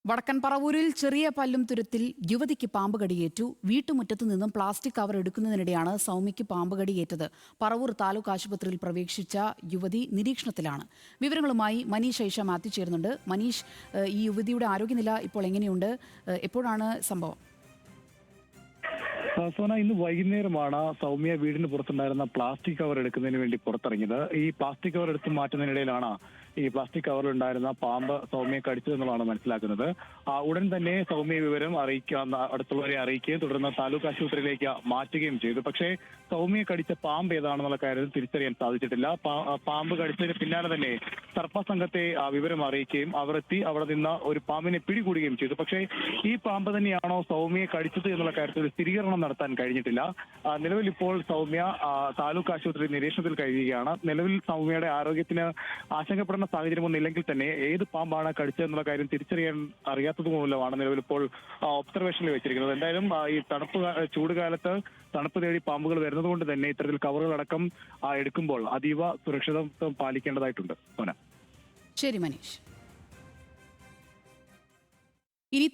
വടക്കൻ പറവൂരിൽ ചെറിയ പല്ലും തുരുത്തിൽ യുവതിക്ക് പാമ്പ് കടിയേറ്റു. വീട്ടുമുറ്റത്തു നിന്നും പ്ലാസ്റ്റിക് കവർ എടുക്കുന്നതിനിടെയാണ് സൗമ്യയ്ക്ക് പാമ്പ് കടിയേറ്റത്. പറവൂർ താലൂക്ക് ആശുപത്രിയിൽ പ്രവേശിച്ച യുവതി നിരീക്ഷണത്തിലാണ്. വിവരങ്ങളുമായി മനീഷ് ഐഷ മാത്യു ചേരുന്നുണ്ട്. മനീഷ്, ഈ യുവതിയുടെ ആരോഗ്യനില ഇപ്പോൾ എങ്ങനെയുണ്ട്? എപ്പോഴാണ് സംഭവം? സോന, ഇന്ന് വൈകുന്നേരമാണ് സൗമ്യ വീടിന് പുറത്തുണ്ടായിരുന്ന പ്ലാസ്റ്റിക് കവർ എടുക്കുന്നതിന് വേണ്ടി പുറത്തിറങ്ങിയത്. ഈ പ്ലാസ്റ്റിക് കവർ എടുത്ത് മാറ്റുന്നതിനിടയിലാണ് ഈ പ്ലാസ്റ്റിക് കവറിലുണ്ടായിരുന്ന പാമ്പ് സൗമ്യയെ കടിച്ചതെന്നുള്ളതാണ് മനസ്സിലാക്കുന്നത്. ഉടൻ തന്നെ സൗമ്യ വിവരം അടുത്തുള്ളവരെ അറിയിക്കുകയും തുടർന്ന് താലൂക്ക് ആശുപത്രിയിലേക്ക് മാറ്റുകയും ചെയ്തു. പക്ഷേ സൗമ്യയെ കടിച്ച പാമ്പ് ഏതാണെന്നുള്ള കാര്യത്തിൽ തിരിച്ചറിയാൻ സാധിച്ചിട്ടില്ല. പാമ്പ് കടിച്ചതിന് പിന്നാലെ തന്നെ സർപ്പസംഘത്തെ വിവരം അറിയിക്കുകയും അവർ എത്തി അവിടെ നിന്ന് ഒരു പാമ്പിനെ പിടികൂടുകയും ചെയ്തു. പക്ഷേ ഈ പാമ്പ് തന്നെയാണോ സൗമ്യയെ കടിച്ചത് എന്നുള്ള കാര്യത്തിൽ ഒരു സ്ഥിരീകരണം നടത്താൻ കഴിഞ്ഞിട്ടില്ല. നിലവിൽ ഇപ്പോൾ സൗമ്യ താലൂക്ക് ആശുപത്രി നിരീക്ഷണത്തിൽ കഴിയുകയാണ്. നിലവിൽ സൗമ്യയുടെ ആരോഗ്യത്തിന് ആശങ്കപ്പെടുന്ന സാഹചര്യമൊന്നും ഇല്ലെങ്കിൽ തന്നെ ഏത് പാമ്പാണ് കടിച്ചതെന്നുള്ള കാര്യം തിരിച്ചറിയാൻ അറിയാത്തത് മൂലമാണ് നിലവിൽ ഇപ്പോൾ ഒബ്സർവേഷനിൽ വെച്ചിരിക്കുന്നത്. എന്തായാലും ഈ ചൂടുകാലത്ത് തണുപ്പ് തേടി പാമ്പുകൾ വരുന്നത് കൊണ്ട് തന്നെ ഇത്തരത്തിൽ കവറുകളടക്കം എടുക്കുമ്പോൾ അതീവ സുരക്ഷിതത്വം പാലിക്കേണ്ടതായിട്ടുണ്ട്. ശരി മനീഷ്. ഇനി